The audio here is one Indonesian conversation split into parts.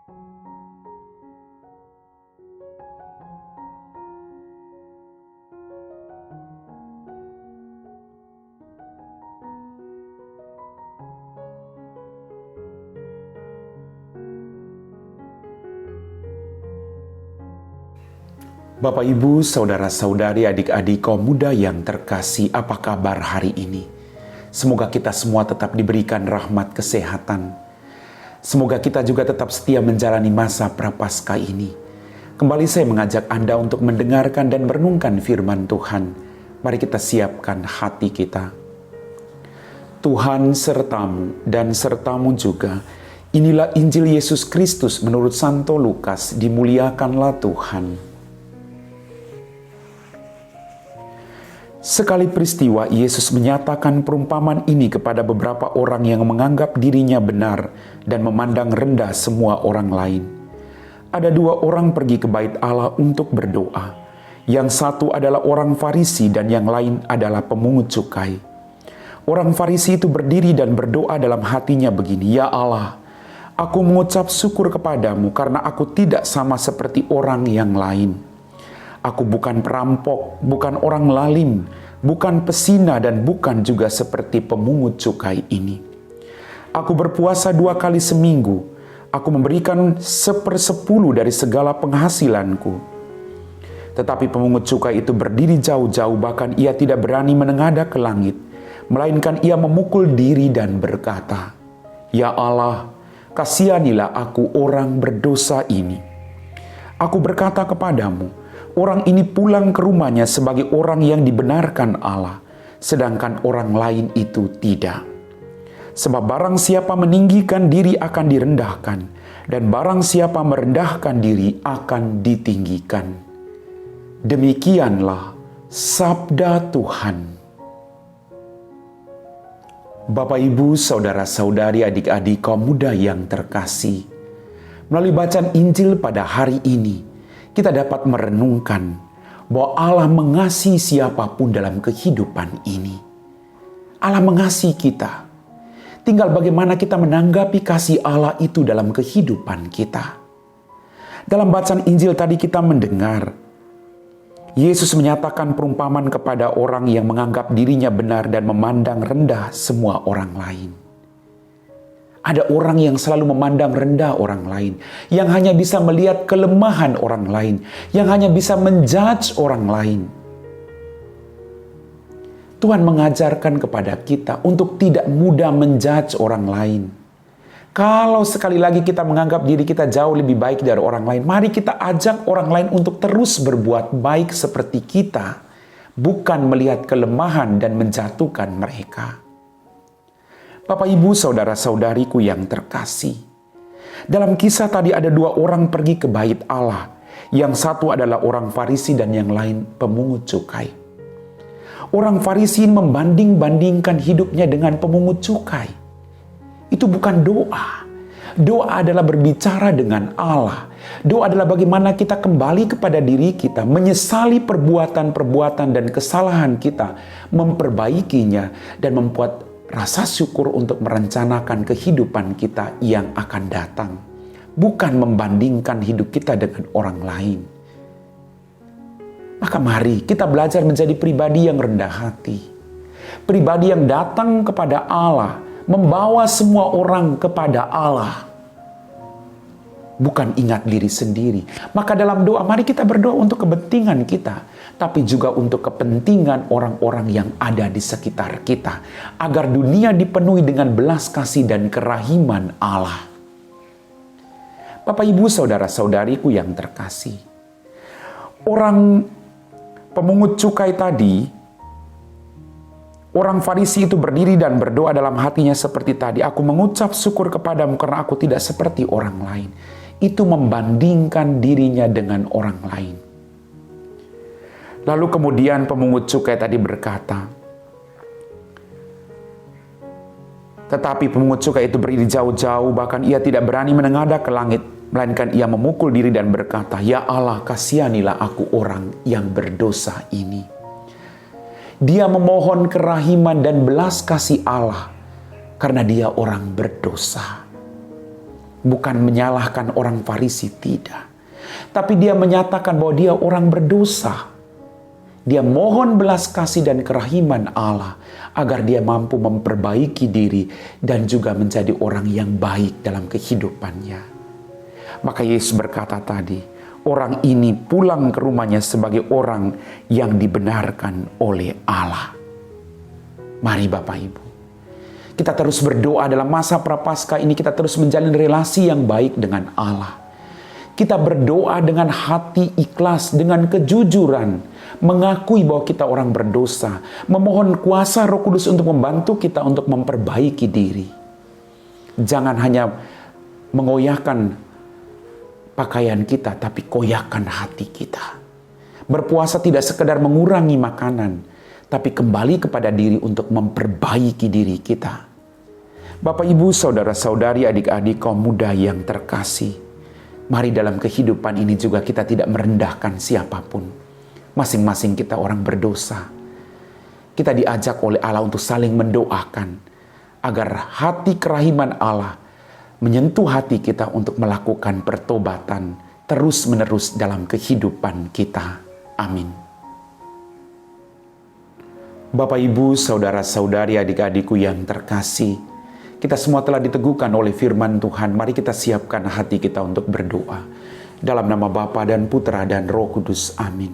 Bapak, Ibu, Saudara-saudari, adik-adik kaum muda yang terkasih, apa kabar hari ini? Semoga kita semua tetap diberikan rahmat kesehatan. Semoga kita juga tetap setia menjalani masa Prapaskah ini. Kembali saya mengajak Anda untuk mendengarkan dan merenungkan firman Tuhan. Mari kita siapkan hati kita. Tuhan sertamu dan sertamu juga. Inilah Injil Yesus Kristus menurut Santo Lukas. Dimuliakanlah Tuhan. Sekali peristiwa, Yesus menyatakan perumpamaan ini kepada beberapa orang yang menganggap dirinya benar dan memandang rendah semua orang lain. Ada dua orang pergi ke bait Allah untuk berdoa. Yang satu adalah orang Farisi dan yang lain adalah pemungut cukai. Orang Farisi itu berdiri dan berdoa dalam hatinya begini, "Ya Allah, aku mengucap syukur kepadamu karena aku tidak sama seperti orang yang lain. Aku bukan perampok, bukan orang lalim, bukan pesina, dan bukan juga seperti pemungut cukai ini. Aku berpuasa 2 kali seminggu. Aku memberikan 1/10 dari segala penghasilanku." Tetapi pemungut cukai itu berdiri jauh-jauh, bahkan ia tidak berani menengadah ke langit, melainkan ia memukul diri dan berkata, "Ya Allah, kasihanilah aku orang berdosa ini. Aku berkata kepadamu, orang ini pulang ke rumahnya sebagai orang yang dibenarkan Allah, sedangkan orang lain itu tidak. Sebab barang siapa meninggikan diri akan direndahkan, dan barang siapa merendahkan diri akan ditinggikan." Demikianlah sabda Tuhan. Bapak, Ibu, Saudara-saudari, adik-adik kaum muda yang terkasih, melalui bacaan Injil pada hari ini, kita dapat merenungkan bahwa Allah mengasihi siapapun dalam kehidupan ini. Allah mengasihi kita. Tinggal bagaimana kita menanggapi kasih Allah itu dalam kehidupan kita. Dalam bacaan Injil tadi kita mendengar, Yesus menyatakan perumpamaan kepada orang yang menganggap dirinya benar dan memandang rendah semua orang lain. Ada orang yang selalu memandang rendah orang lain, yang hanya bisa melihat kelemahan orang lain, yang hanya bisa menjudge orang lain. Tuhan mengajarkan kepada kita untuk tidak mudah menjudge orang lain. Kalau sekali lagi kita menganggap diri kita jauh lebih baik dari orang lain, mari kita ajak orang lain untuk terus berbuat baik seperti kita, bukan melihat kelemahan dan menjatuhkan mereka. Bapak, Ibu, Saudara-saudariku yang terkasih, dalam kisah tadi ada dua orang pergi ke bait Allah. Yang satu adalah orang Farisi dan yang lain pemungut cukai. Orang Farisi membanding-bandingkan hidupnya dengan pemungut cukai. Itu bukan doa. Doa adalah berbicara dengan Allah. Doa adalah bagaimana kita kembali kepada diri kita, menyesali perbuatan-perbuatan dan kesalahan kita, memperbaikinya, dan membuat rasa syukur untuk merencanakan kehidupan kita yang akan datang. Bukan membandingkan hidup kita dengan orang lain. Maka mari kita belajar menjadi pribadi yang rendah hati. Pribadi yang datang kepada Allah, membawa semua orang kepada Allah. Bukan ingat diri sendiri. Maka dalam doa, mari kita berdoa untuk kepentingan kita, tapi juga untuk kepentingan orang-orang yang ada di sekitar kita, agar dunia dipenuhi dengan belas kasih dan kerahiman Allah. Bapak, Ibu, Saudara-saudariku yang terkasih, orang pemungut cukai tadi, orang Farisi itu berdiri dan berdoa dalam hatinya seperti tadi, "Aku mengucap syukur kepadamu karena aku tidak seperti orang lain." Itu membandingkan dirinya dengan orang lain. Lalu kemudian pemungut cukai tadi berkata, tetapi pemungut cukai itu berdiri jauh-jauh, bahkan ia tidak berani menengadah ke langit, melainkan ia memukul diri dan berkata, "Ya Allah, kasihanilah aku orang yang berdosa ini." Dia memohon kerahiman dan belas kasih Allah karena dia orang berdosa. bukan menyalahkan orang Farisi, tidak. Tapi dia menyatakan bahwa dia orang berdosa. Dia mohon belas kasih dan kerahiman Allah agar dia mampu memperbaiki diri dan juga menjadi orang yang baik dalam kehidupannya. Maka Yesus berkata tadi, orang ini pulang ke rumahnya sebagai orang yang dibenarkan oleh Allah. Mari Bapak Ibu, kita terus berdoa dalam masa Prapaskah ini, kita terus menjalin relasi yang baik dengan Allah. Kita berdoa dengan hati ikhlas, dengan kejujuran, mengakui bahwa kita orang berdosa, memohon kuasa Roh Kudus untuk membantu kita untuk memperbaiki diri. Jangan hanya mengoyakkan pakaian kita, tapi koyakkan hati kita. Berpuasa tidak sekedar mengurangi makanan, tapi kembali kepada diri untuk memperbaiki diri kita. Bapak, Ibu, saudara-saudari, adik-adik, kaum muda yang terkasih, mari dalam kehidupan ini juga kita tidak merendahkan siapapun. Masing-masing kita orang berdosa. Kita diajak oleh Allah untuk saling mendoakan agar hati kerahiman Allah menyentuh hati kita untuk melakukan pertobatan terus-menerus dalam kehidupan kita. Amin. Bapak, Ibu, saudara-saudari, adik-adikku yang terkasih, kita semua telah diteguhkan oleh firman Tuhan. Mari kita siapkan hati kita untuk berdoa. Dalam nama Bapa dan Putra dan Roh Kudus. Amin.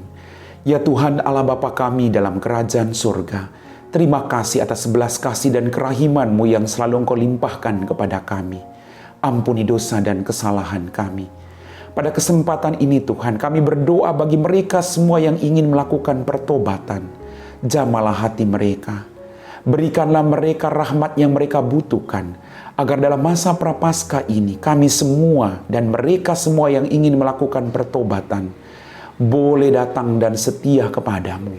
Ya Tuhan Allah Bapa kami dalam kerajaan surga, terima kasih atas belas kasih dan kerahiman-Mu yang selalu Engkau limpahkan kepada kami. Ampuni dosa dan kesalahan kami. Pada kesempatan ini Tuhan, kami berdoa bagi mereka semua yang ingin melakukan pertobatan. Jamalah hati mereka. Berikanlah mereka rahmat yang mereka butuhkan, agar dalam masa Prapaskah ini kami semua dan mereka semua yang ingin melakukan pertobatan boleh datang dan setia kepadamu.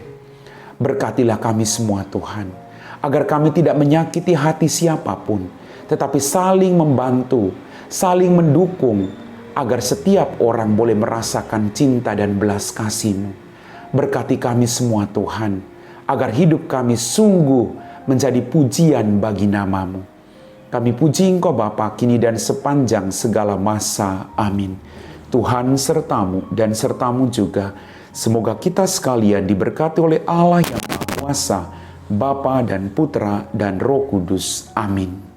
Berkatilah kami semua Tuhan, agar kami tidak menyakiti hati siapapun, tetapi saling membantu, saling mendukung, agar setiap orang boleh merasakan cinta dan belas kasih-Mu. Berkati kami semua Tuhan, agar hidup kami sungguh menjadi pujian bagi nama-Mu. Kami puji Engkau Bapa kini dan sepanjang segala masa. Amin. Tuhan sertamu dan sertamu juga. Semoga kita sekalian diberkati oleh Allah yang Maha Kuasa, Bapa dan Putra dan Roh Kudus. Amin.